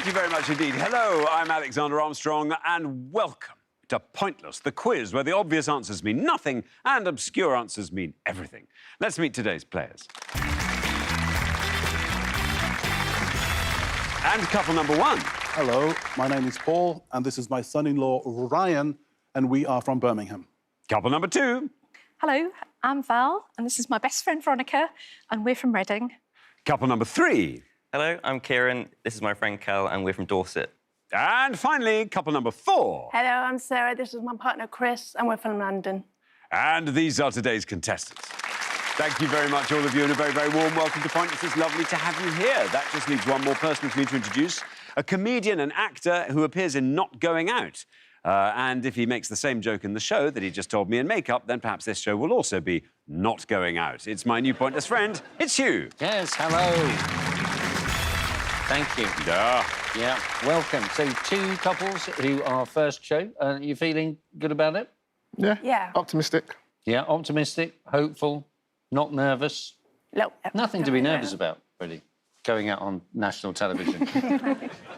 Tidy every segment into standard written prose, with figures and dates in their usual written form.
Thank you very much indeed. Hello, I'm Alexander Armstrong, and welcome to Pointless, the quiz where the obvious answers mean nothing and obscure answers mean everything. Let's meet today's players. And couple number one. Hello, my name is Paul, and this is my son-in-law, Ryan, and we are from Birmingham. Couple number two. Hello, I'm Val, and this is my best friend Veronica, and we're from Reading. Couple number three. Hello, I'm Kieran. This is my friend Cal, and we're from Dorset. And finally, couple number four. Hello, I'm Sarah. This is my partner Chris, and we're from London. And these are today's contestants. Thank you very much, all of you, and a very, very warm welcome to Pointless. It's lovely to have you here. That just leaves one more person for me to introduce, a comedian and actor who appears in Not Going Out. And if he makes the same joke in the show that he just told me in makeup, then perhaps this show will also be Not Going Out. It's my new Pointless friend, it's Hugh. Yes, hello. Thank you. Yeah, welcome. So, two couples who are first show. You feeling good about it? Yeah. Optimistic. Yeah, optimistic, hopeful, not nervous. No. Nothing to be nervous about, really, going out on national television.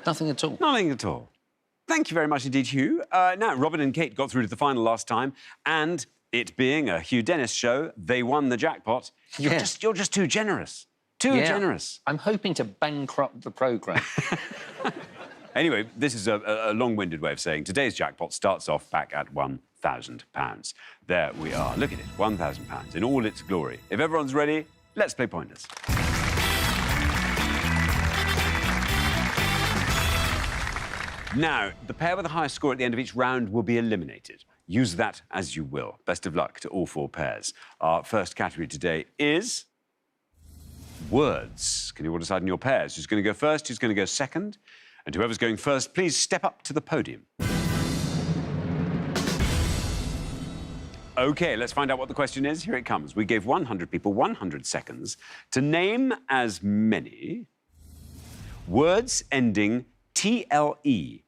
Nothing at all. Nothing at all. Thank you very much indeed, Hugh. Now, Robin and Kate got through to the final last time, and it being a Hugh Dennis show, they won the jackpot. You're just too generous. Too generous. I'm hoping to bankrupt the programme. Anyway, this is a long-winded way of saying today's jackpot starts off back at £1,000. There we are. Look at it, £1,000 in all its glory. If everyone's ready, let's play Pointless. Now, the pair with the highest score at the end of each round will be eliminated. Use that as you will. Best of luck to all four pairs. Our first category today is words. Can you all decide in your pairs? Who's going to go first, who's going to go second? And whoever's going first, please step up to the podium. OK, let's find out what the question is. Here it comes. We gave 100 people 100 seconds to name as many words ending TLE.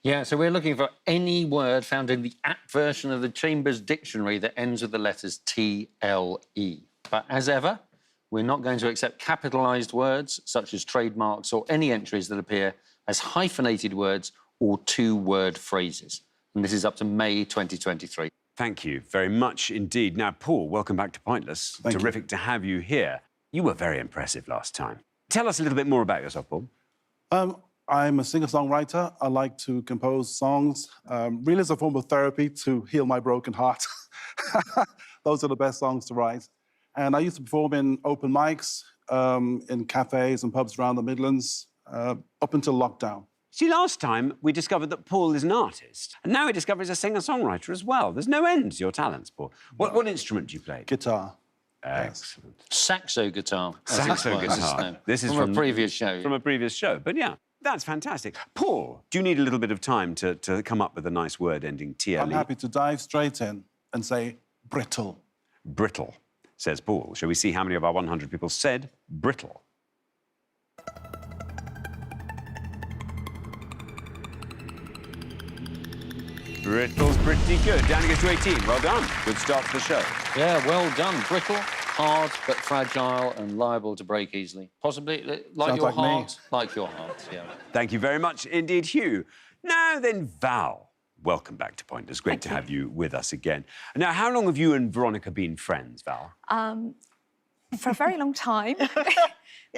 Yeah, so we're looking for any word found in the app version of the Chambers Dictionary that ends with the letters TLE. But as ever, we're not going to accept capitalised words, such as trademarks, or any entries that appear as hyphenated words or two-word phrases. And this is up to May 2023. Thank you very much indeed. Now, Paul, welcome back to Pointless. Thank you. Terrific to have you here. You were very impressive last time. Tell us a little bit more about yourself, Paul. I'm a singer-songwriter. I like to compose songs, really as a form of therapy to heal my broken heart. Those are the best songs to write. And I used to perform in open mics, in cafes and pubs around the Midlands, up until lockdown. See, last time we discovered that Paul is an artist, and now we discover he's a singer-songwriter as well. There's no end to your talents, Paul. What instrument do you play? Guitar. Excellent. Saxo guitar. Saxo guitar. This is from a previous show. From a previous show, but yeah, that's fantastic. Paul, do you need a little bit of time to come up with a nice word ending TLE? I'm happy to dive straight in and say brittle. Brittle, says Paul. Shall we see how many of our 100 people said brittle? Brittle's pretty good. Down it goes to 18. Well done. Good start to the show. Yeah, well done. Brittle, hard but fragile and liable to break easily. Possibly like Sounds your like me. heart. Like your heart, yeah. Thank you very much indeed, Hugh. Now then, Val, welcome back to Pointless. Great to have you with us again. Now, how long have you and Veronica been friends, Val? For a very long time.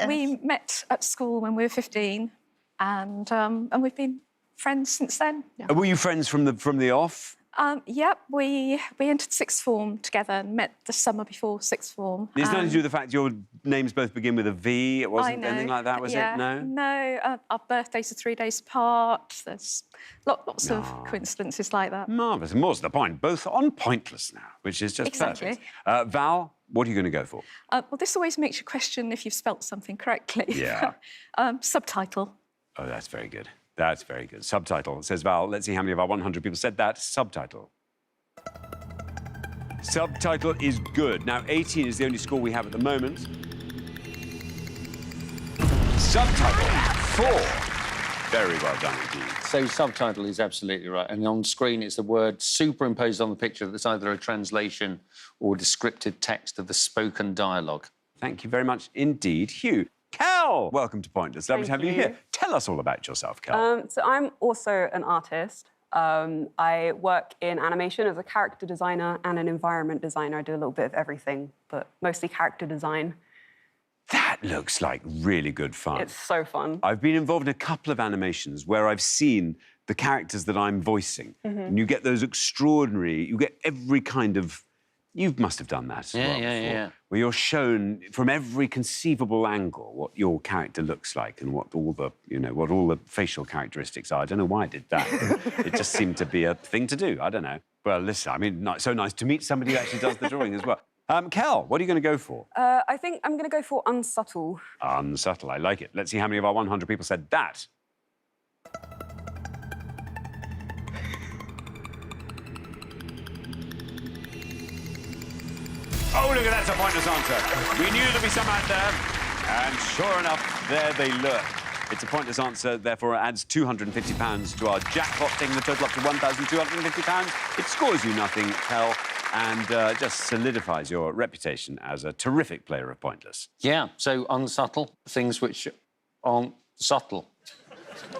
We met at school when we were 15, and we've been friends since then. Yeah. Were you friends from the off? Yep, we entered sixth form together and met the summer before sixth form. There's nothing to do with the fact your names both begin with a V. It wasn't anything like that, was it? No? No, our birthdays are 3 days apart. There's lots of coincidences like that. Marvellous. And more to the point, both on Pointless now, which is just perfect. Val, what are you going to go for? Well, this always makes you question if you've spelt something correctly. Yeah. Subtitle. Oh, that's very good. That's very good. Subtitle, says Val. Let's see how many of our 100 people said that. Subtitle. Subtitle is good. Now, 18 is the only score we have at the moment. Subtitle, 4. Very well done indeed. So subtitle is absolutely right. And on screen, it's the word superimposed on the picture that's either a translation or descriptive text of the spoken dialogue. Thank you very much indeed, Hugh. Kel, welcome to Pointless. Lovely to have Thank you you. here. Tell us all about yourself, Kel. So I'm also an artist. I work in animation as a character designer and an environment designer. I do a little bit of everything, but mostly character design. That looks like really good fun. It's so fun. I've been involved in a couple of animations where I've seen the characters that I'm voicing. And you get those extraordinary, you get every kind of... You must have done that as well before, yeah. where you're shown from every conceivable angle what your character looks like and what all the, what all the facial characteristics are. I don't know why I did that. It just seemed to be a thing to do. I don't know. Well, listen, I mean, so nice to meet somebody who actually does the drawing as well. Kel, what are you going to go for? I think I'm going to go for unsubtle. Unsubtle, I like it. Let's see how many of our 100 people said that. Oh, look at that, that's a pointless answer. We knew there'd be some out there, and sure enough, there they lurk. It's a pointless answer, therefore it adds £250 to our jackpot, taking the total up to £1,250. It scores you nothing, Kel, and just solidifies your reputation as a terrific player of Pointless. Yeah, so unsubtle, things which aren't subtle.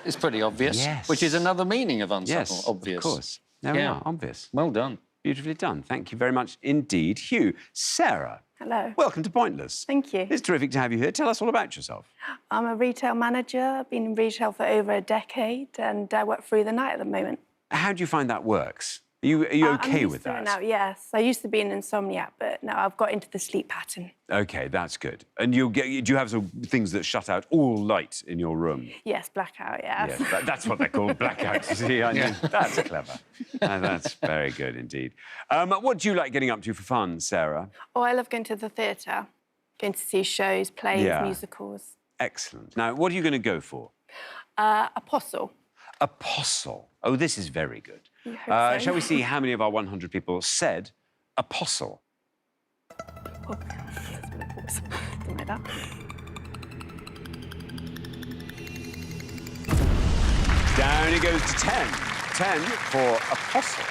It's pretty obvious. Yes. Which is another meaning of unsubtle, Yes, obvious. of course. There we are, obvious. Well done. Beautifully done. Thank you very much indeed. Hugh, Sarah. Hello. Welcome to Pointless. Thank you. It's terrific to have you here. Tell us all about yourself. I'm a retail manager. I've been in retail for over a decade, and I work through the night at the moment. How do you find that works? Are you I'm OK used with to that? it now, yes. I used to be an insomniac, but now I've got into the sleep pattern. OK, that's good. And do you have some things that shut out all light in your room? Yes, blackout, yes. Yes, that's what they're called, blackouts. You see, I knew. That's clever. That's very good indeed. What do you like getting up to for fun, Sarah? Oh, I love going to the theatre, going to see shows, plays, Yeah. musicals. Excellent. Now, what are you going to go for? Apostle. Apostle. Oh, this is very good. You hope so. Shall we see how many of our 100 people said apostle? Oh, something like that. Down it goes to 10. 10 for apostle.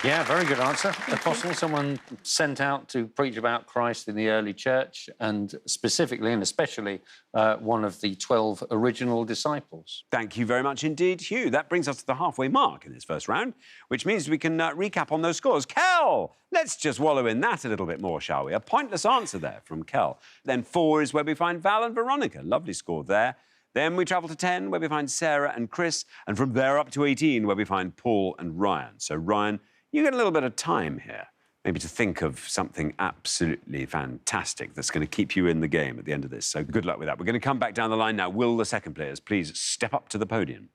Yeah, very good answer. Apostle, someone sent out to preach about Christ in the early church, and specifically and especially one of the 12 original disciples. Thank you very much indeed, Hugh. That brings us to the halfway mark in this first round, which means we can recap on those scores. Kel, let's just wallow in that a little bit more, shall we? A pointless answer there from Kel. Then 4 is where we find Val and Veronica. Lovely score there. Then we travel to 10, where we find Sarah and Chris, and from there up to 18, where we find Paul and Ryan. So, Ryan, you get a little bit of time here, maybe to think of something absolutely fantastic that's going to keep you in the game at the end of this. So good luck with that. We're going to come back down the line now. Will the second players please step up to the podium?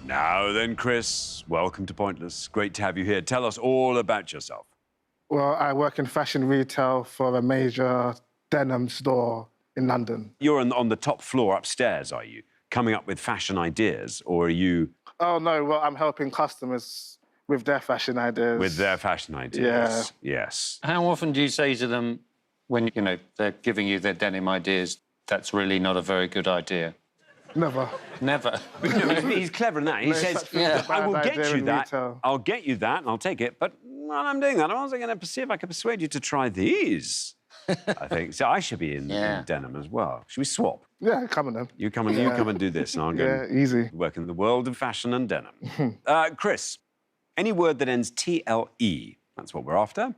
Now then, Chris, welcome to Pointless. Great to have you here. Tell us all about yourself. Well, I work in fashion retail for a major denim store in London. You're on the top floor upstairs, are you? Coming up with fashion ideas, or are you... Oh, no, well, I'm helping customers with their fashion ideas. With their fashion ideas? Yeah. Yes. How often do you say to them, when, they're giving you their denim ideas, that's really not a very good idea? Never. Never. He's clever in that. He says, I will get you that. I'll get you that and I'll take it, but while I'm doing that, I'm also going to see if I can persuade you to try these. I think. So I should be in denim as well. Should we swap? Yeah, come on then. You come and do this, and I'll go easy. work in the world of fashion and denim. Chris, any word that ends TLE, that's what we're after.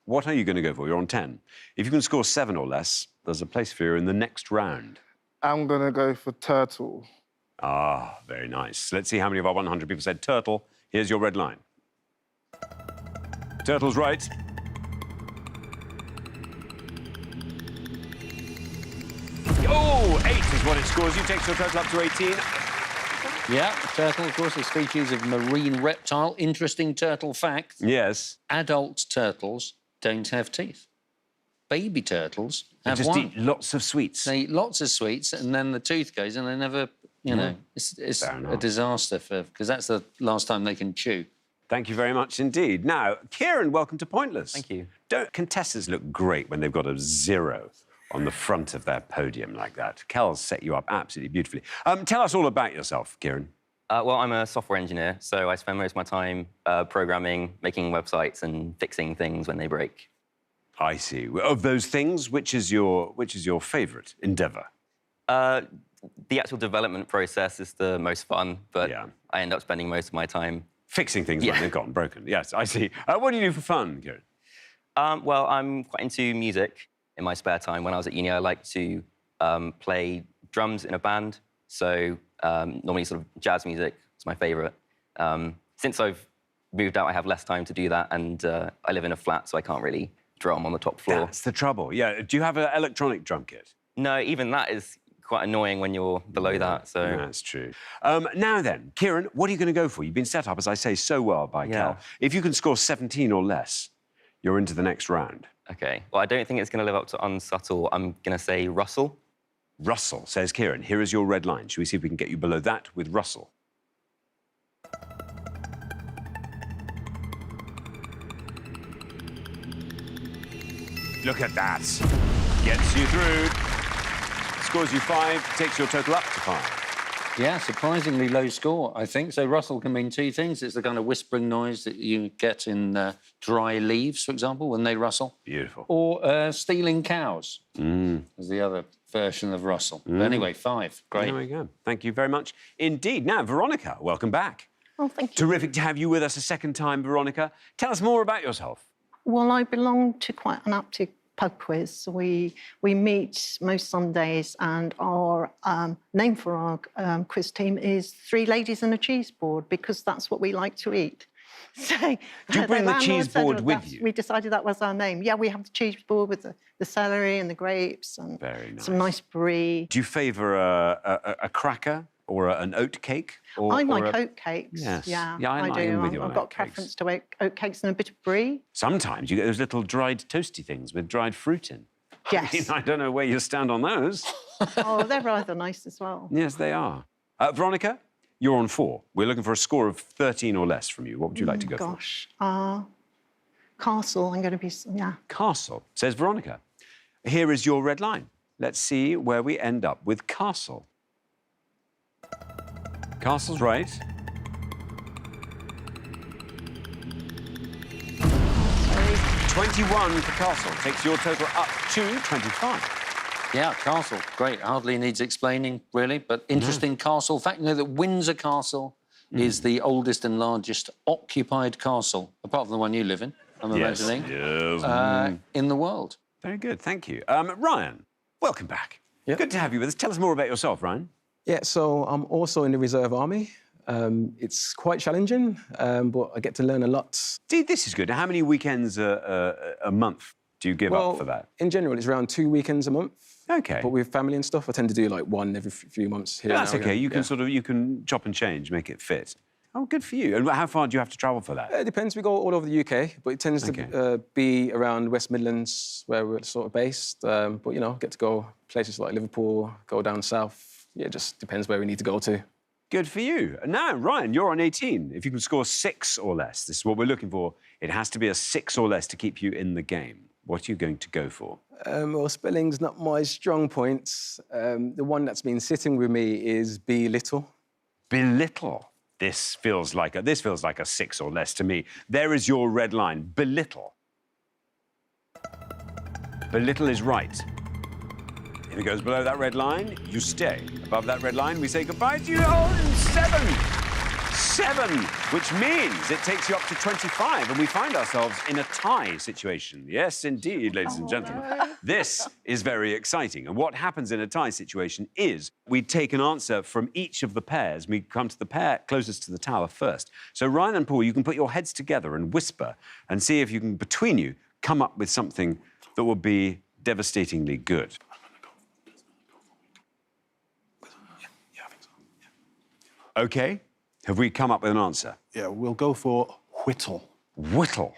What are you going to go for? You're on 10. If you can score 7 or less, there's a place for you in the next round. I'm going to go for turtle. Ah, very nice. Let's see how many of our 100 people said turtle. Here's your red line. Turtle's right. Oh, 8 is what it scores. You take your total up to 18. Yeah, turtle, of course, a species of marine reptile. Interesting turtle fact. Yes. Adult turtles don't have teeth. Baby turtles have Just one. eat lots of sweets. They eat lots of sweets, and then the tooth goes, and they never, it's a disaster because that's the last time they can chew. Thank you very much indeed. Now, Kieran, welcome to Pointless. Thank you. Don't contestants look great when they've got a 0 on the front of their podium like that? Kel's set you up absolutely beautifully. Tell us all about yourself, Kieran. Well, I'm a software engineer, so I spend most of my time programming, making websites and fixing things when they break. I see. Of those things, which is your favourite endeavour? The actual development process is the most fun, but Yeah. I end up spending most of my time... Fixing things when they've gotten broken. Yes, I see. What do you do for fun, Kieran? Well, I'm quite into music in my spare time. When I was at uni, I liked to play drums in a band. So normally sort of jazz music is my favourite. Since I've moved out, I have less time to do that, and I live in a flat, so I can't really drum on the top floor. That's the trouble. Yeah. Do you have an electronic drum kit? No, even that is quite annoying when you're below that, so... That's true. Now then, Kieran, what are you going to go for? You've been set up, as I say, so well by Cal. If you can score 17 or less, you're into the next round. OK. Well, I don't think it's going to live up to unsubtle. I'm going to say rustle. Rustle, says Kieran. Here is your red line. Shall we see if we can get you below that with rustle? Look at that. Gets you through. Scores you 5, takes your total up to 5. Yeah, surprisingly low score, I think. So rustle can mean two things. It's the kind of whispering noise that you get in dry leaves, for example, when they rustle. Beautiful. Or stealing cows is the other version of rustle. But anyway, 5. Great. There we go. Thank you very much indeed. Now, Veronica, welcome back. Oh, thank you. Terrific to have you with us a second time, Veronica. Tell us more about yourself. Well, I belong to quite an active pub quiz. We meet most Sundays, and our name for our quiz team is 3 Ladies and a Cheese Board, because that's what we like to eat. So, do you bring the cheese board with you? We decided that was our name. Yeah, we have the cheese board with the celery and the grapes and some nice brie. Do you favour a cracker or an oat cake? I like oat cakes. Yes. Yeah, I do. am with you on I've got oat a preference to oat cakes and a bit of brie. Sometimes you get those little dried toasty things with dried fruit in. Yes. I mean, I don't know where you stand on those. Oh, they're rather nice as well. Yes, they are. Veronica, you're on 4. We're looking for a score of 13 or less from you. What would you like to go for? Gosh, castle, I'm going to be, yeah. Castle, says Veronica. Here is your red line. Let's see where we end up with castle. Castle's right. Sorry. 21 for castle. Takes your total up to 25. Yeah, castle. Great. Hardly needs explaining, really, but interesting castle. Fact, you know that Windsor Castle is the oldest and largest occupied castle, apart from the one you live in, I'm imagining, in the world. Very good, thank you. Ryan, welcome back. Yep. Good to have you with us. Tell us more about yourself, Ryan. Yeah, so I'm also in the Reserve Army. It's quite challenging, but I get to learn a lot. See, this is good. How many weekends a month do you give up for that? In general, it's around 2 weekends a month. OK. But with family and stuff, I tend to do like 1 every few months here. That's OK. You can you can chop and change, make it fit. Oh, good for you. And how far do you have to travel for that? It depends. We go all over the UK, but it tends to be around West Midlands, where we're sort of based. But, you know, get to go places like Liverpool, go down south. Yeah, it just depends where we need to go to. Good for you. And now, Ryan, you're on 18. If you can score 6 or less, this is what we're looking for. It has to be a 6 or less to keep you in the game. What are you going to go for? Well, spelling's not my strong point. The one that's been sitting with me is belittle. Belittle. This feels like a 6 or less to me. There is your red line. Belittle. Belittle is right. If it goes below that red line, you stay. Above that red line, we say goodbye to you. Oh, and 7, which means it takes you up to 25, and we find ourselves in a tie situation. Yes, indeed, ladies and gentlemen. No. This is very exciting. And what happens in a tie situation is we take an answer from each of the pairs. We come to the pair closest to the tower first. So, Ryan and Paul, you can put your heads together and whisper and see if you can, between you, come up with something that will be devastatingly good. OK. Have we come up with an answer? Yeah, we'll go for whittle. Whittle.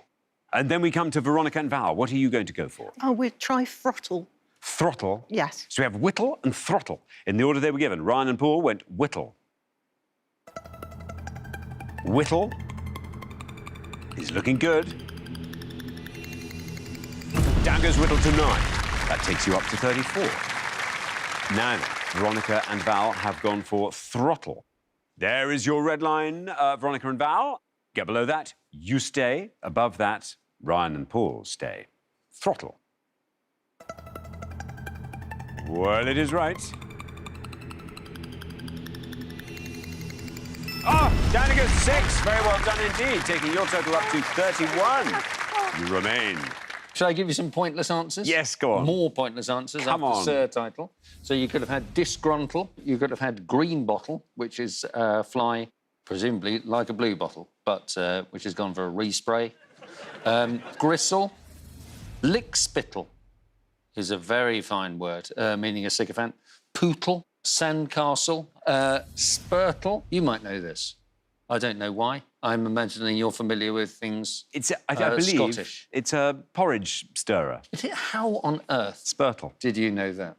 And then we come to Veronica and Val. What are you going to go for? Oh, we'll try throttle. Throttle? Yes. So we have whittle and throttle. In the order they were given, Ryan and Paul went whittle. Whittle is looking good. Down goes whittle to 9. That takes you up to 34. Now then, Veronica and Val have gone for throttle. There is your red line, Veronica and Val. Get below that, you stay. Above that, Ryan and Paul stay. throttle. Well, it is right. Oh, down to go 6. Very well done indeed, taking your total up to 31. You remain. Shall I give you some pointless answers? Yes, go on. More pointless answers Come after on. Sir title. So you could have had disgruntle, you could have had green bottle, which is fly, presumably like a blue bottle, but which has gone for a respray. Gristle. Lickspittle is a very fine word, meaning a sycophant. Pootle. Sandcastle. Spurtle. You might know this. I don't know why. I'm imagining you're familiar with things. I believe Scottish. it's a porridge stirrer. Is it how on earth Spurtle. did you know that?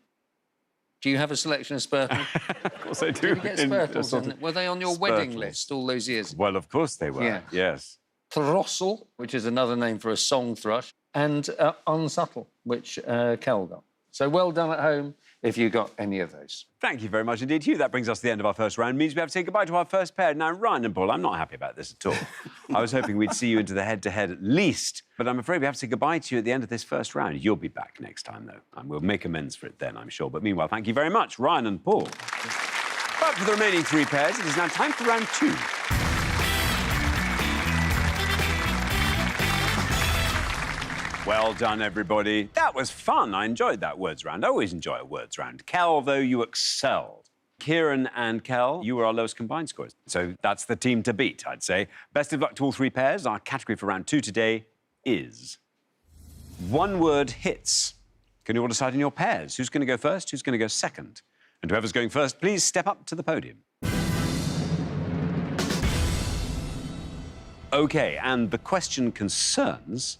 Do you have a selection of Spurtle? Of course I do. Did you get Spurtles? Were they on your wedding Spurtles. list all those years? Well, of course they were. Yeah. Yes. Throstle, which is another name for a song thrush, and unsubtle, which Kel got. So well done at home if you got any of those. Thank you very much indeed, Hugh. That brings us to the end of our first round. Means we have to say goodbye to our first pair. Now, Ryan and Paul, I'm not happy about this at all. I was hoping we'd see you into the head-to-head at least, but I'm afraid we have to say goodbye to you at the end of this first round. You'll be back next time, though, and we'll make amends for it then, I'm sure. But meanwhile, thank you very much, Ryan and Paul. But for the remaining 3 pairs, it is now time for round 2. Well done, everybody. That was fun. I enjoyed that words round. I always enjoy a words round. Kel, though, you excelled. Kieran and Kel, you were our lowest combined scores. So that's the team to beat, I'd say. Best of luck to all 3 pairs. Our category for round 2 today is one-word hits. Can you all decide on your pairs? Who's going to go first? Who's going to go second? And whoever's going first, please step up to the podium. OK, and the question concerns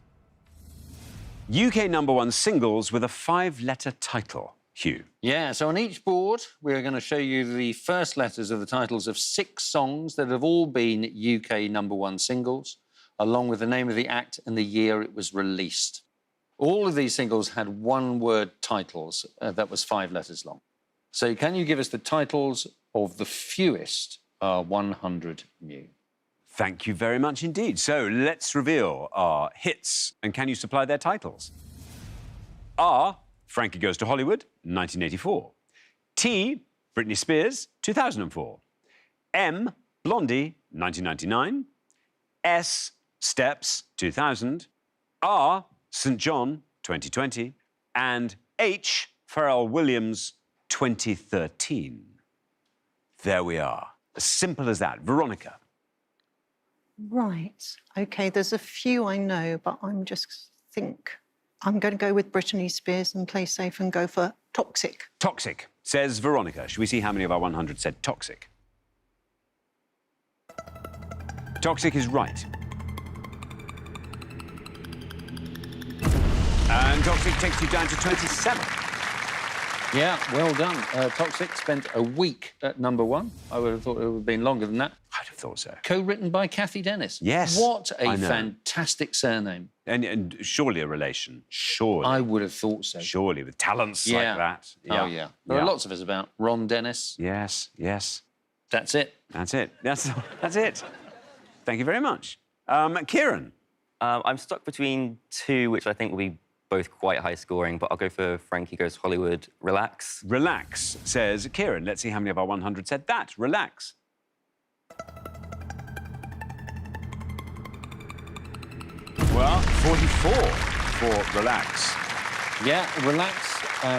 UK #1 singles with a 5-letter title. Hugh. Yeah, so on each board, we're going to show you the first letters of the titles of 6 songs that have all been UK #1 singles, along with the name of the act and the year it was released. All of these singles had one-word titles that was 5 letters long. So can you give us the titles of the fewest 100 new? Thank you very much indeed. So let's reveal our hits. And can you supply their titles? R, Frankie Goes to Hollywood, 1984. T, Britney Spears, 2004. M, Blondie, 1999. S, Steps, 2000. R, St. John, 2020. And H, Pharrell Williams, 2013. There we are. As simple as that. Veronica. Right. OK, there's a few I know, but I'm going to go with Britney Spears and play safe and go for Toxic. Toxic, says Veronica. Should we see how many of our 100 said Toxic? Toxic is right. And Toxic takes you down to 27. Yeah, well done. Toxic spent a week at #1. I would have thought it would have been longer than that. I'd have thought so. Co-written by Kathy Dennis. Yes, What I a know. fantastic surname. And surely a relation. Surely. I would have thought so. Surely, with talents like that. Oh, yeah. There are lots of us about. Ron Dennis. Yes, yes. That's it. That's it. That's it. Thank you very much. Kieran. I'm stuck between 2, which I think will be both quite high scoring, but I'll go for Frankie Goes to Hollywood, Relax. Relax, says Kieran. Let's see how many of our 100 said that. Relax. Well, 44 for Relax. Yeah, Relax.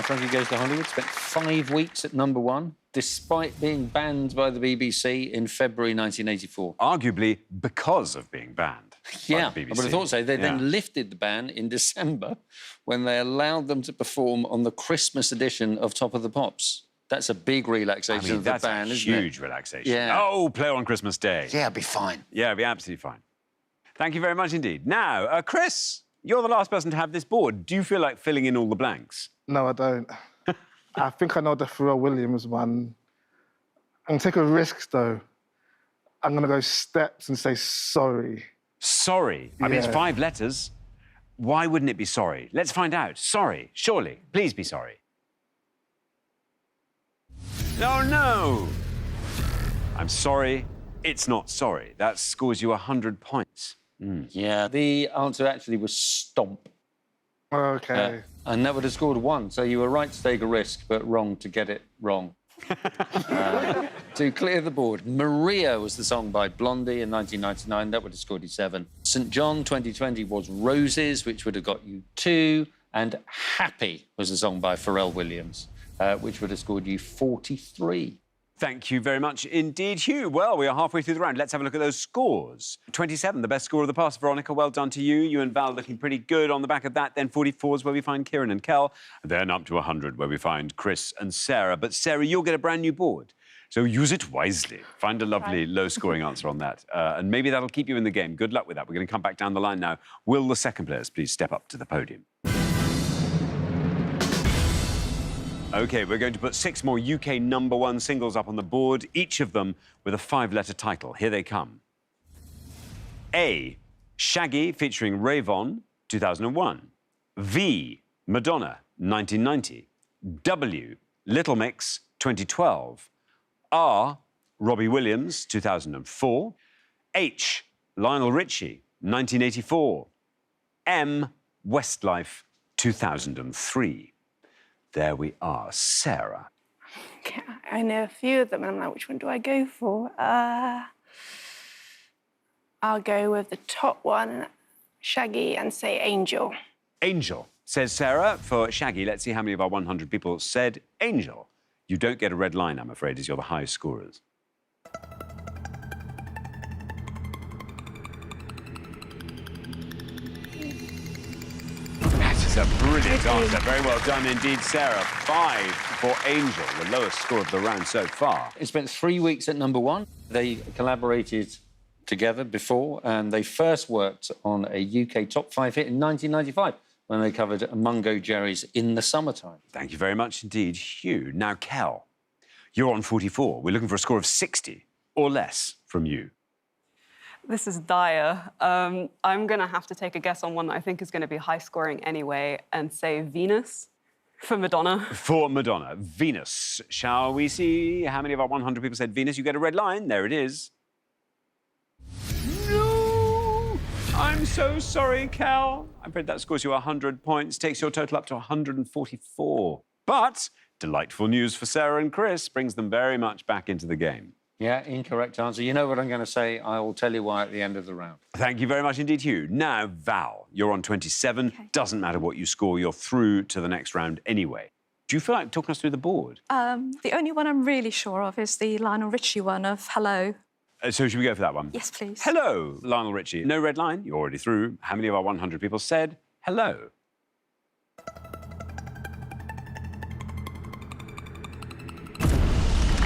Frankie Goes to Hollywood spent 5 weeks at #1, despite being banned by the BBC in February 1984. Arguably because of being banned. Yeah, by the I BBC. would have thought so. They Yeah. then lifted the ban in December when they allowed them to perform on the Christmas edition of Top of the Pops. That's a big relaxation of the that's ban, a isn't it? huge relaxation. Yeah. Oh, play on Christmas Day. Yeah, it'll be fine. Yeah, it'll be absolutely fine. Thank you very much indeed. Now, Chris, you're the last person to have this board. Do you feel like filling in all the blanks? No, I don't. I think I know the Pharrell Williams one. I'm going to take a risk, though. I'm going to go Steps and say Sorry. Sorry. I mean, it's 5 letters. Why wouldn't it be sorry? Let's find out. Sorry. Surely. Please be sorry. Oh, no. I'm sorry. It's not sorry. That scores you 100 points. Yeah, the answer actually was Stomp. Okay. And that would have scored 1. So you were right to take a risk, but wrong to get it wrong. To clear the board, Maria was the song by Blondie in 1999. That would have scored you 7. St John 2020 was Roses, which would have got you 2. And Happy was the song by Pharrell Williams, which would have scored you 43. Thank you very much indeed, Hugh. Well, we are halfway through the round. Let's have a look at those scores. 27, the best score of the past. Veronica, well done to you. You and Val looking pretty good on the back of that. Then 44 is where we find Kieran and Kel. Then up to 100, where we find Chris and Sarah. But, Sarah, you'll get a brand new board. So use it wisely. Find a lovely low-scoring answer on that. And maybe that'll keep you in the game. Good luck with that. We're going to come back down the line now. Will the second players please step up to the podium? OK, we're going to put 6 more UK #1 singles up on the board, each of them with a 5-letter title. Here they come. A, Shaggy featuring Rayvon, 2001. V, Madonna, 1990. W, Little Mix, 2012. R, Robbie Williams, 2004. H, Lionel Richie, 1984. M, Westlife, 2003. There we are. Sarah. Okay, I know a few of them, and I'm like, which one do I go for? I'll go with the top one, Shaggy, and say Angel. Angel, says Sarah. For Shaggy, let's see how many of our 100 people said Angel. You don't get a red line, I'm afraid, as you're the highest scorers. That's a brilliant answer. Very well done indeed, Sarah. 5 for Angel, the lowest score of the round so far. It spent 3 weeks at #1. They collaborated together before, and they first worked on a UK top 5 hit in 1995 when they covered Mungo Jerry's In the Summertime. Thank you very much indeed, Hugh. Now, Kel, you're on 44. We're looking for a score of 60 or less from you. This is dire. I'm going to have to take a guess on one that I think is going to be high-scoring anyway and say Venus for Madonna. For Madonna, Venus. Shall we see how many of our 100 people said Venus? You get a red line. There it is. No! I'm so sorry, Cal. I'm afraid that scores you 100 points, takes your total up to 144. But delightful news for Sarah and Chris, brings them very much back into the game. Yeah, incorrect answer. You know what I'm going to say. I will tell you why at the end of the round. Thank you very much indeed, Hugh. Now, Val, you're on 27. Okay. Doesn't matter what you score, you're through to the next round anyway. Do you feel like talking us through the board? The only one I'm really sure of is the Lionel Richie one of Hello. So should we go for that one? Yes, please. Hello, Lionel Richie. No red line, you're already through. How many of our 100 people said hello?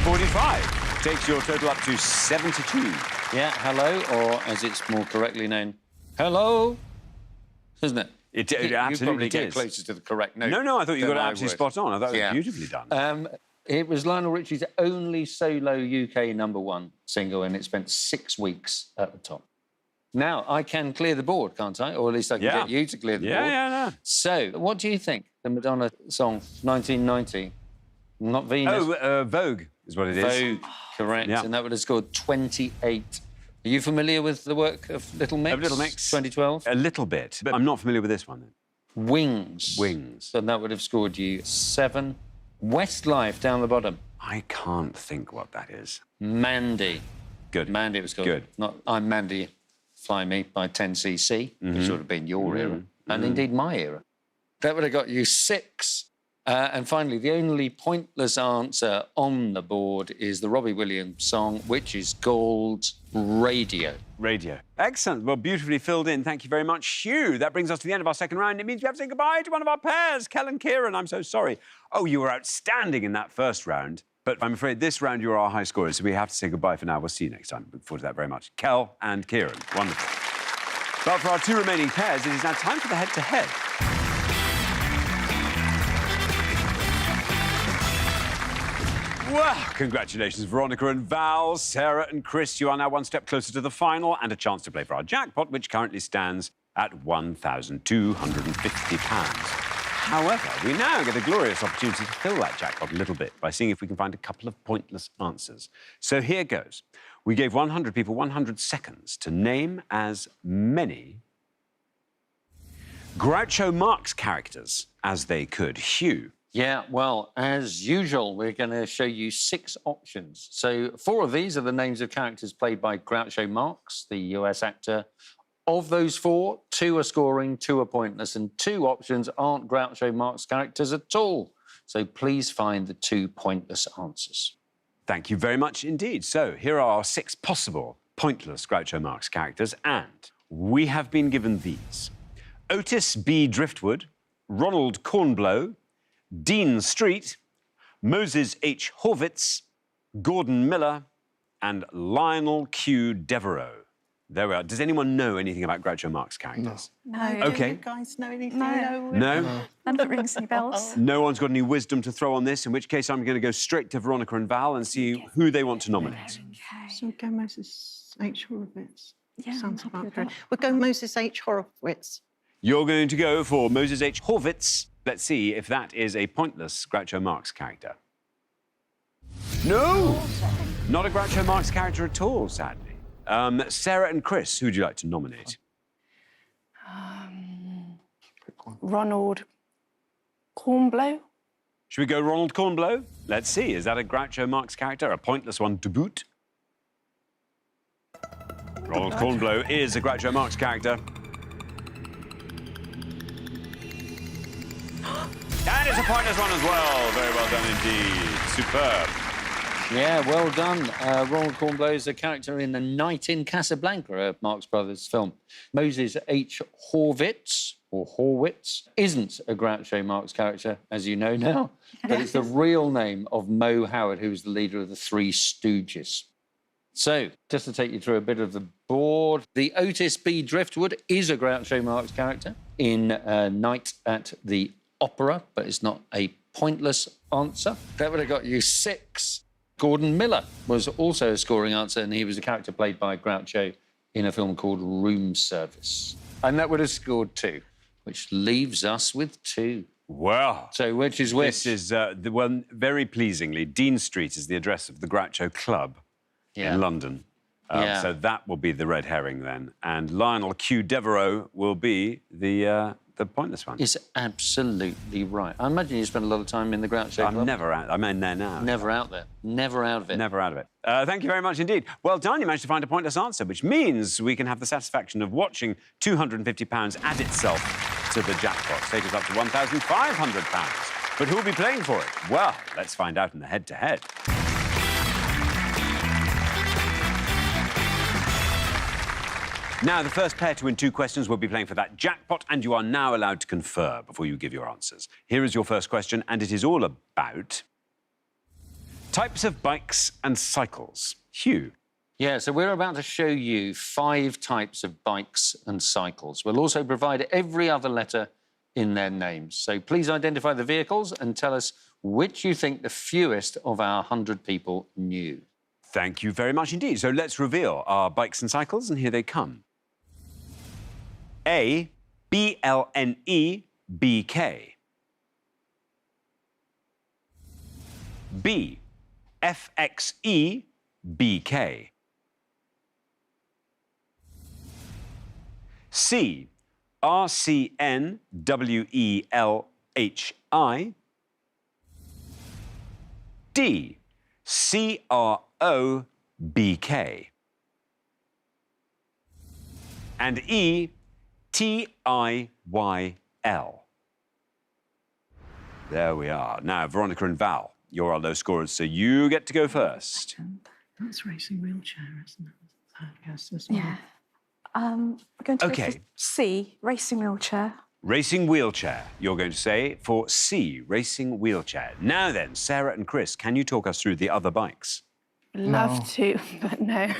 $45 takes your total up to 72. Yeah, hello, or as it's more correctly known, hello, isn't it? It you absolutely probably get is. closer to the correct note. No, I thought you got it than I absolutely would. spot on. I thought it was Yeah. beautifully done. It was Lionel Richie's only solo UK #1 single, and it spent 6 weeks at the top. Now, I can clear the board, can't I? Or at least I can get you to clear the board. Yeah. So, what do you think? The Madonna song, 1990, not Venus. Oh, Vogue is what it is. Vogue, correct. Yeah. And that would have scored 28. Are you familiar with the work of Little Mix? Of Little Mix. 2012? A little bit, but I'm not familiar with this one. Then. Wings. Wings. So that would have scored you 7. Westlife down the bottom. I can't think what that is. Mandy. Good. Mandy was called. Good. Not I'm Mandy, Fly Me by 10cc, which would have been your era, and indeed my era. That would have got you 6. And finally, the only pointless answer on the board is the Robbie Williams song, which is called Radio. Radio. Excellent. Well, beautifully filled in. Thank you very much, Hugh. That brings us to the end of our second round. It means we have to say goodbye to one of our pairs, Kel and Kieran. I'm so sorry. Oh, you were outstanding in that first round. But I'm afraid this round you are our high scorers, so we have to say goodbye for now. We'll see you next time. Look forward to that very much. Kel and Kieran. Wonderful. But for our 2 remaining pairs, it is now time for the head-to-head. Well, congratulations, Veronica and Val, Sarah and Chris. You are now one step closer to the final and a chance to play for our jackpot, which currently stands at £1,250. However, we now get a glorious opportunity to fill that jackpot a little bit by seeing if we can find a couple of pointless answers. So here goes. We gave 100 people 100 seconds to name as many Groucho Marx characters as they could. Hugh. Yeah, well, as usual, we're going to show you 6 options. So 4 of these are the names of characters played by Groucho Marx, the US actor. Of those 4, 2 are scoring, 2 are pointless, and 2 options aren't Groucho Marx characters at all. So please find the 2 pointless answers. Thank you very much indeed. So here are our 6 possible pointless Groucho Marx characters, and we have been given these. Otis B. Driftwood, Ronald Cornblow, Dean Street, Moses H. Horvitz, Gordon Miller, and Lionel Q. Devereaux. There we are. Does anyone know anything about Groucho Marx characters? No. OK. Do you guys know anything? No. No? None of it rings any bells. No one's got any wisdom to throw on this, in which case I'm going to go straight to Veronica and Val and see who they want to nominate. So go Moses H. Horowitz. Yeah, Sounds I'm happy about with right. that. We'll go Moses H. Horowitz. You're going to go for Moses H. Horvitz. Let's see if that is a pointless Groucho Marx character. No! Not a Groucho Marx character at all, sadly. Sarah and Chris, who would you like to nominate? Ronald Cornblow. Should we go Ronald Cornblow? Let's see. Is that a Groucho Marx character? A pointless one to boot? Ronald Cornblow is a Groucho Marx character. And it's a pointless one as well. Very well done indeed. Superb. Yeah, well done. Ronald Cornblow is a character in The Night in Casablanca, a Marx Brothers film. Moses H. Horvitz, or Horwitz, isn't a Groucho Marx character, as you know now, but it's the real name of Mo Howard, who was the leader of the Three Stooges. So, just to take you through a bit of the board, the Otis B. Driftwood is a Groucho Marx character in Night at the Opera, but it's not a pointless answer. That would have got you 6. Gordon Miller was also a scoring answer, and he was a character played by Groucho in a film called Room Service. And that would have scored 2, which leaves us with 2. Well, so which is which? This is the one, very pleasingly, Dean Street is the address of the Groucho Club in London. So that will be the red herring then. And Lionel Q. Devereaux will be the pointless one. It's absolutely right. I imagine you spent a lot of time in the Groucho Club. I'm never out. I'm in there now. Never out there. Never out of it. Never out of it. Thank you very much indeed. Well done. You managed to find a pointless answer, which means we can have the satisfaction of watching £250 add itself to the jackpot. Take us up to £1,500. But who'll be playing for it? Well, let's find out in the head-to-head. Now, the first pair to win 2 questions will be playing for that jackpot, and you are now allowed to confer before you give your answers. Here is your first question, and it is all about types of bikes and cycles. Hugh. Yeah, so we're about to show you 5 types of bikes and cycles. We'll also provide every other letter in their names. So please identify the vehicles and tell us which you think the fewest of our 100 people knew. Thank you very much indeed. So let's reveal our bikes and cycles, and here they come. A, BLNE-BK. B, FXE-BK. C, RCN-WELHI. D, CRO-BK. And E, TIYL. There we are. Now, Veronica and Val, you're our low scorers, so you get to go first. That's racing wheelchair, isn't it? Yes, as well. Yeah. We're going to go for C, racing wheelchair. Racing wheelchair, you're going to say, for C, racing wheelchair. Now then, Sarah and Chris, can you talk us through the other bikes? Love to, but no.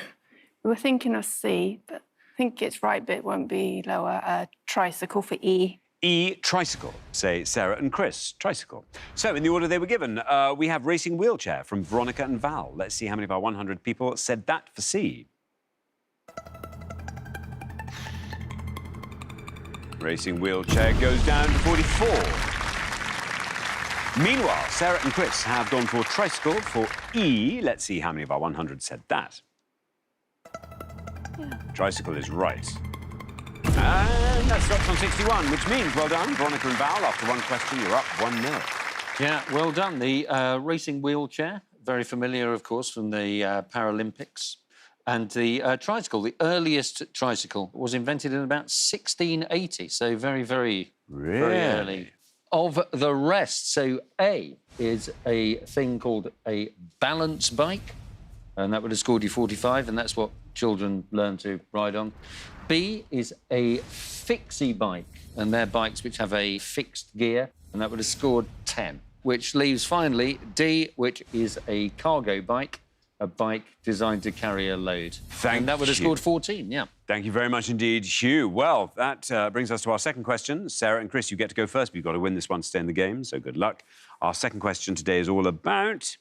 We were thinking of C, but I think it's right, but it won't be lower. Tricycle for E. E, tricycle, say Sarah and Chris, tricycle. So, in the order they were given, we have racing wheelchair from Veronica and Val. Let's see how many of our 100 people said that for C. Racing wheelchair goes down to 44. Meanwhile, Sarah and Chris have gone for tricycle for E. Let's see how many of our 100 said that. Yeah. Tricycle is right. And That stops on 61, which means, well done, Veronica and Val. After one question, you're up 1-0. Yeah, well done. The racing wheelchair, very familiar, of course, from the Paralympics. And the tricycle, the earliest tricycle, was invented in about 1680, so very, very, very early. Of the rest, so A is a thing called a balance bike, and that would have scored you 45, and that's what children learn to ride on. B is a fixie bike, and they're bikes which have a fixed gear, and that would have scored 10, which leaves finally D, which is a cargo bike, a bike designed to carry a load. And that would have scored 14, yeah. Thank you very much indeed, Hugh. Well, that brings us to our second question. Sarah and Chris, you get to go first, but you've got to win this one to stay in the game, so good luck. Our second question today is all about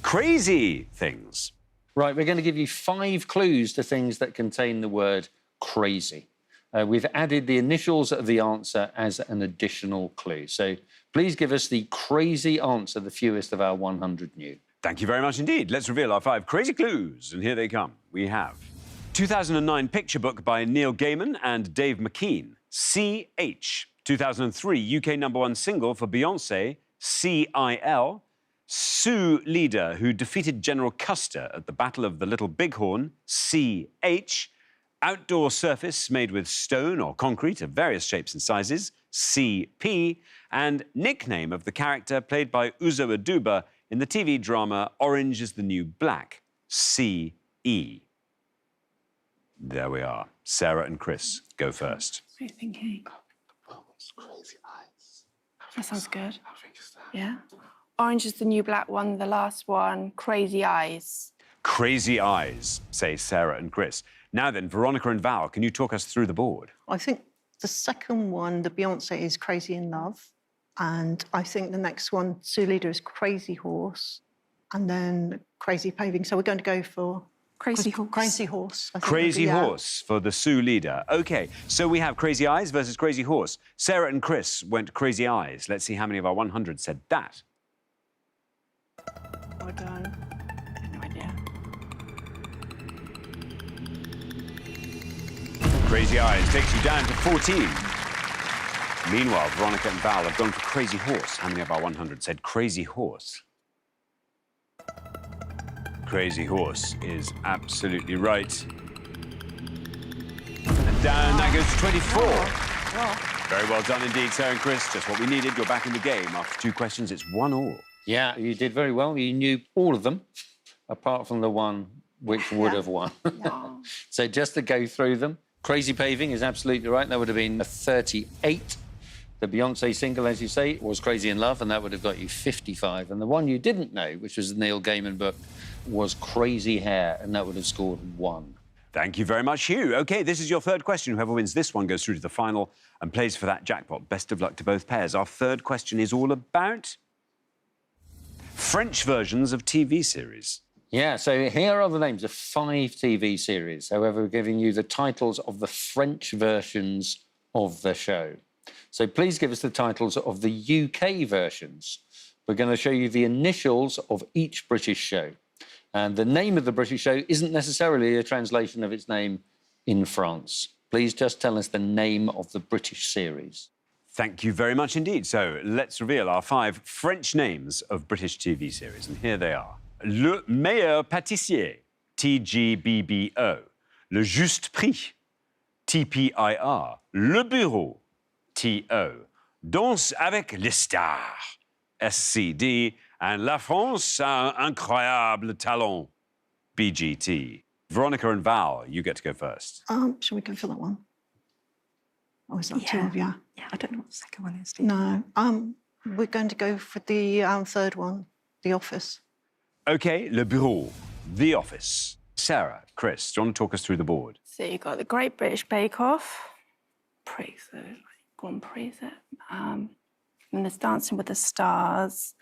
crazy things. Right, we're going to give you 5 clues to things that contain the word crazy. We've added the initials of the answer as an additional clue. So please give us the crazy answer, the fewest of our 100 new. Thank you very much indeed. Let's reveal our 5 crazy clues, and here they come. We have 2009 picture book by Neil Gaiman and Dave McKean, C.H. 2003 UK #1 single for Beyoncé, C.I.L. Sioux leader who defeated General Custer at the Battle of the Little Bighorn, C.H. Outdoor surface made with stone or concrete of various shapes and sizes, C.P. And nickname of the character played by Uzo Aduba in the TV drama Orange is the New Black, C.E. There we are. Sarah and Chris, go first. What are you thinking? Crazy eyes. That sounds good. I think it's that. Yeah. Orange is the New Black one, the last one, Crazy Eyes. Crazy eyes, say Sarah and Chris. Now then, Veronica and Val, can you talk us through the board? I think the second one, the Beyoncé, is Crazy in Love. And I think the next one, Sioux Leader, is Crazy Horse. And then Crazy Paving. So we're going to go for Crazy Horse. Crazy Horse. I think Crazy would be, Horse for the Sioux leader. OK, so we have Crazy Eyes versus Crazy Horse. Sarah and Chris went Crazy Eyes. Let's see how many of our 100 said that. Well done. I have no idea. Crazy Eyes takes you down to 14. Meanwhile, Veronica and Val have gone for Crazy Horse. How many of our 100 said Crazy Horse? Crazy Horse is absolutely right. And down that goes to 24. Very well done indeed, Sarah and Chris. Just what we needed. You're back in the game. After 2 questions, it's 1-1. Yeah, you did very well. You knew all of them, apart from the one which would have won. So just to go through them, Crazy Paving is absolutely right. That would have been a 38. The Beyoncé single, as you say, was Crazy in Love, and that would have got you 55. And the one you didn't know, which was the Neil Gaiman book, was Crazy Hair, and that would have scored 1. Thank you very much, Hugh. OK, this is your third question. Whoever wins this one goes through to the final and plays for that jackpot. Best of luck to both pairs. Our third question is all about French versions of TV series. Yeah, so here are the names of 5 TV series. However, we're giving you the titles of the French versions of the show. So please give us the titles of the UK versions. We're going to show you the initials of each British show. And the name of the British show isn't necessarily a translation of its name in France. Please just tell us the name of the British series. Thank you very much indeed. So let's reveal our 5 French names of British TV series. And here they are. Le Meilleur Pâtissier, TGBBO. Le Juste Prix, TPIR. Le Bureau, TO. Danse avec les stars, SCD. And La France a un incroyable talent, BGT. Veronica and Val, you get to go first. Shall we go for that one? Or is that 2 of you? Yeah, I don't know what the second one is. Do you? No. We're going to go for the third one, The Office. OK, Le Bureau, The Office. Sarah, Chris, do you want to talk us through the board? So you've got the Great British Bake Off. Praise it. Go on, praise it. And there's Dancing with the Stars.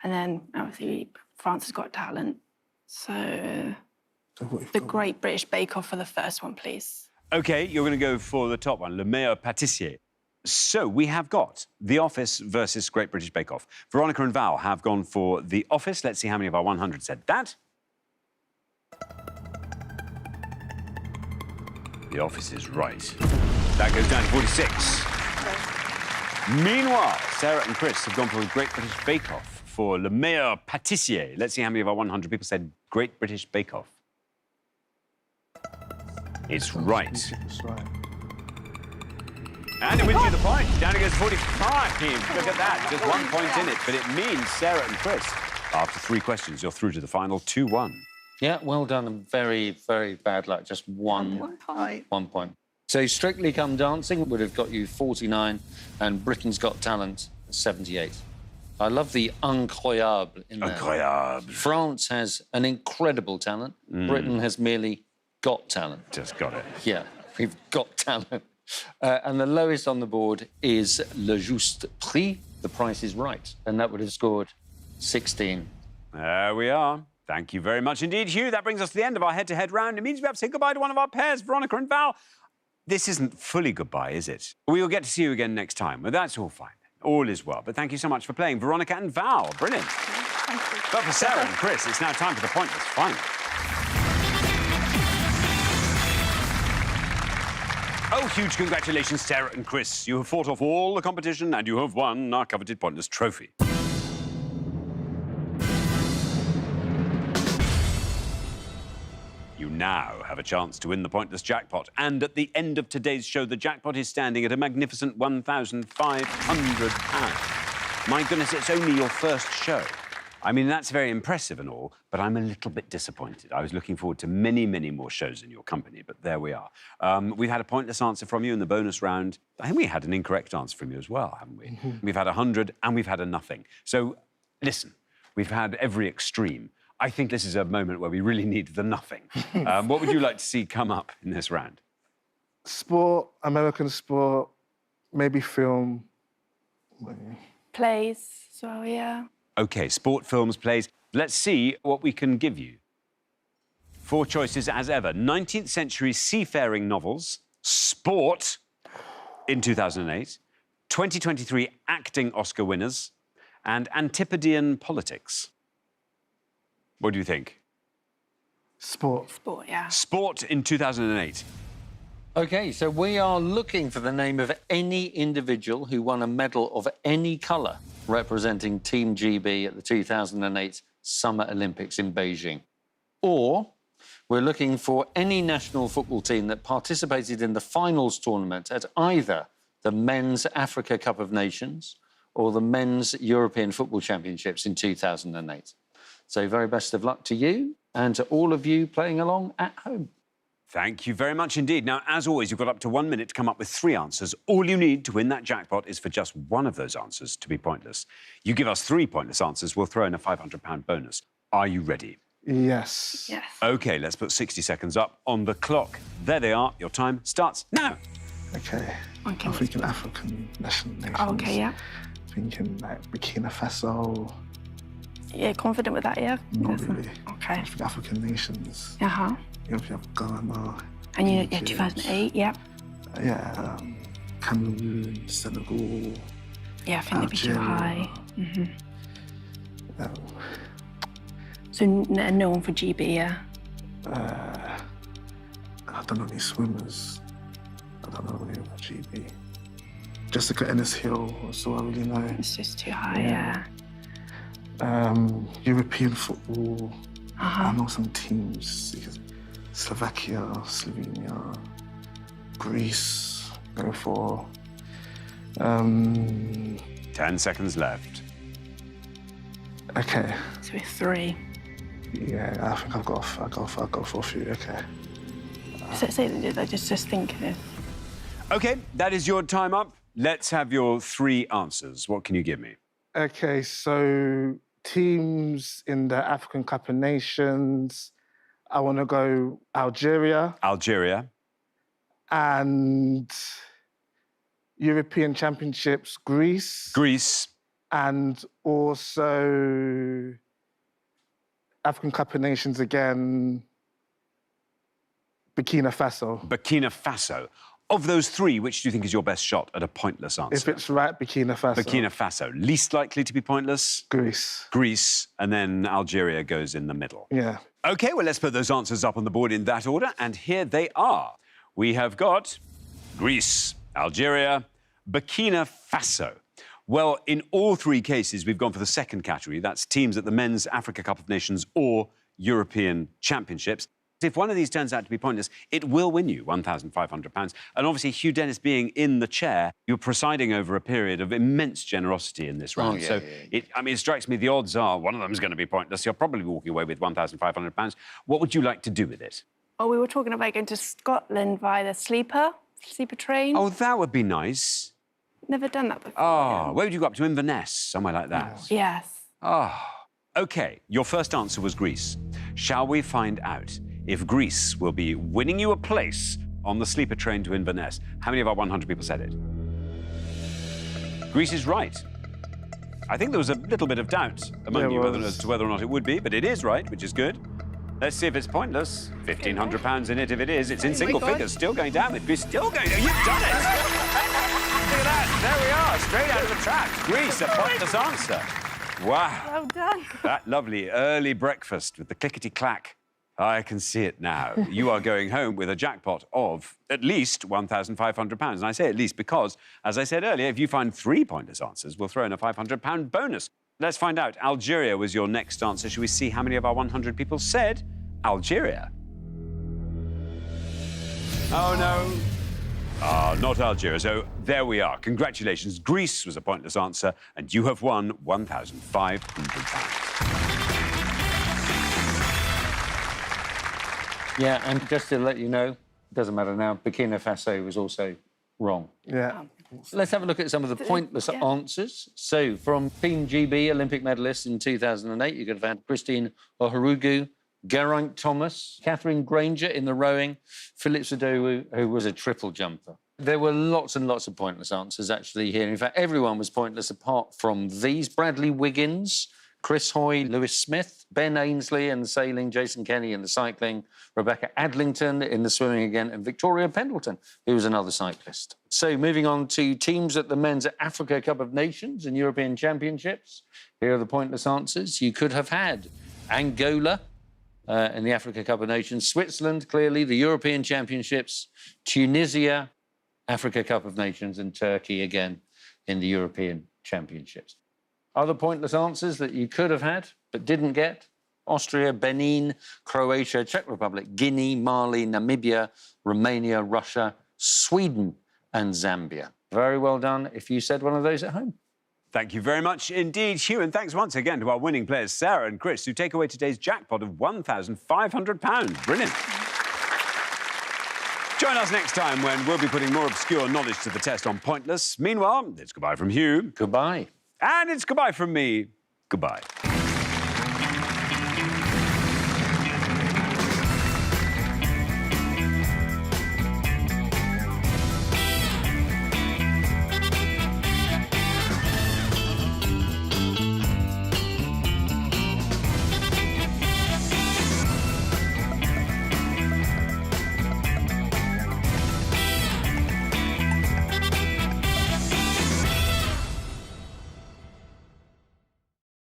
And then, obviously, France Has Got Talent. So the Great British Bake Off for the first one, please. OK, you're going to go for the top one, Le Meilleur Pâtissier. So we have got The Office versus Great British Bake Off. Veronica and Val have gone for The Office. Let's see how many of our 100 said that. The Office is right. That goes down to 46. Meanwhile, Sarah and Chris have gone for a Great British Bake Off for Le Meilleur Pâtissier. Let's see how many of our 100 people said Great British Bake Off. It's right. That's right. And it wins you the point. Down against 45. Look at that. Just 1 point in it. But it means, Sarah and Chris, after 3 questions, you're through to the final 2-1. Yeah, well done. And very, very bad luck. Just one point. 1 point. So Strictly Come Dancing would have got you 49 and Britain's Got Talent 78. I love the incroyable in there. Incroyable. France has an incredible talent. Britain has merely got talent. Just got it. Yeah, we've got talent. And the lowest on the board is Le Juste Prix, The Price is Right. And that would have scored 16. There we are. Thank you very much indeed, Hugh. That brings us to the end of our head-to-head round. It means we have to say goodbye to one of our pairs, Veronica and Val. This isn't fully goodbye, is it? We will get to see you again next time, but that's all fine. All is well. But thank you so much for playing, Veronica and Val. Brilliant. Thank you. But for Sarah and Chris, it's now time for the pointless final. Oh, huge congratulations, Sarah and Chris. You have fought off all the competition and you have won our coveted pointless trophy. You now have a chance to win the pointless jackpot. And at the end of today's show, the jackpot is standing at a magnificent £1,500. My goodness, it's only your first show. I mean, that's very impressive and all, but I'm a little bit disappointed. I was looking forward to many, many more shows in your company, but there we are. We've had a pointless answer from you in the bonus round. I think we had an incorrect answer from you as well, haven't we? We've had 100 and we've had a nothing. So, listen, we've had every extreme. I think this is a moment where we really need the nothing. What would you like to see come up in this round? Sport, American sport, maybe film. Plays as well, yeah. OK, sport, films, plays. Let's see what we can give you. 4 choices as ever. 19th century seafaring novels, sport in 2008, 2023 acting Oscar winners, and Antipodean politics. What do you think? Sport. Sport, yeah. Sport in 2008. OK, so we are looking for the name of any individual who won a medal of any colour representing Team GB at the 2008 Summer Olympics in Beijing. Or we're looking for any national football team that participated in the finals tournament at either the Men's Africa Cup of Nations or the Men's European Football Championships in 2008. So very best of luck to you and to all of you playing along at home. Thank you very much indeed. Now, as always, you've got up to 1 minute to come up with 3 answers. All you need to win that jackpot is for just one of those answers to be pointless. You give us 3 pointless answers, we'll throw in a £500 bonus. Are you ready? Yes. Yes. OK, let's put 60 seconds up on the clock. There they are. Your time starts now. Okay. I'm Okay. thinking African national nations. Oh, okay, yeah. Thinking like Burkina Faso. Yeah, confident with that, yeah? Not Yes. really. Okay. I think African nations. Uh-huh. You have Ghana. And you, yeah, Egypt, 2008, yeah. Yeah, Cameroon, Senegal. Yeah, I think they'd be too high. Algeria. So no one for GB, yeah? I don't know any swimmers. I don't know any about GB. Jessica Ennis-Hill, that's all I really know. It's just too high, yeah. European football. Uh-huh. I know some teams. Slovakia, Slovenia, Greece, go for. 10 seconds left. Okay. So we're 3. Yeah, I think I'll go for a few. Okay. So just think of it. OK, that is your time up. Let's have your 3 answers. What can you give me? Okay, so teams in the African Cup of Nations. I want to go Algeria. Algeria. And European Championships, Greece. Greece. And also African Cup of Nations again, Burkina Faso. Burkina Faso. Of those 3, which do you think is your best shot at a pointless answer? If it's right, Burkina Faso. Burkina Faso. Least likely to be pointless? Greece. Greece. And then Algeria goes in the middle. Yeah. OK, well, let's put those answers up on the board in that order. And here they are. We have got Greece, Algeria, Burkina Faso. Well, in all three cases, we've gone for the second category. That's teams at the Men's Africa Cup of Nations or European Championships. If one of these turns out to be pointless, it will win you £1,500. And obviously, Hugh Dennis being in the chair, you're presiding over a period of immense generosity in this round. It strikes me the odds are one of them is going to be pointless. You're probably walking away with £1,500. What would you like to do with it? Oh, we were talking about going to Scotland via the sleeper train. Oh, that would be nice. Never done that before. Oh, where would you go up to? Inverness, somewhere like that? Yes. Oh, OK. Your first answer was Greece. Shall we find out if Greece will be winning you a place on the sleeper train to Inverness? How many of our 100 people said it? Greece is right. I think there was a little bit of doubt among you as to whether or not it would be, but it is right, which is good. Let's see if it's pointless. £1,500 in it if it is. It's in single figures, still going down. It's still going down. You've done it! Look at that. There we are, straight out of the trap. Greece, a pointless answer. Wow. Well done. That lovely early breakfast with the clickety-clack. I can see it now. You are going home with a jackpot of at least £1,500. And I say at least because, as I said earlier, if you find 3 pointless answers, we'll throw in a £500 bonus. Let's find out. Algeria was your next answer. Shall we see how many of our 100 people said Algeria? Oh, no. Ah, not Algeria. So there we are. Congratulations. Greece was a pointless answer, and you have won £1,500. Yeah, and just to let you know, it doesn't matter now, Burkina Faso was also wrong. Yeah. Let's have a look at some of the pointless answers. So, from Team GB Olympic medalists in 2008, you could have had Christine Ohurugu, Geraint Thomas, Catherine Granger in the rowing, Philip Sadowu, who was a triple jumper. There were lots and lots of pointless answers actually here. In fact, everyone was pointless apart from these. Bradley Wiggins, Chris Hoy, Lewis Smith, Ben Ainsley in the sailing, Jason Kenny in the cycling, Rebecca Adlington in the swimming again, and Victoria Pendleton, who was another cyclist. So moving on to teams at the Men's Africa Cup of Nations and European Championships. Here are the pointless answers. You could have had Angola in the Africa Cup of Nations, Switzerland, clearly, the European Championships, Tunisia, Africa Cup of Nations, and Turkey again in the European Championships. Other pointless answers that you could have had but didn't get: Austria, Benin, Croatia, Czech Republic, Guinea, Mali, Namibia, Romania, Russia, Sweden and Zambia. Very well done if you said one of those at home. Thank you very much indeed, Hugh, and thanks once again to our winning players, Sarah and Chris, who take away today's jackpot of £1,500. Brilliant. Join us next time when we'll be putting more obscure knowledge to the test on Pointless. Meanwhile, it's goodbye from Hugh. Goodbye. And it's goodbye from me. Goodbye.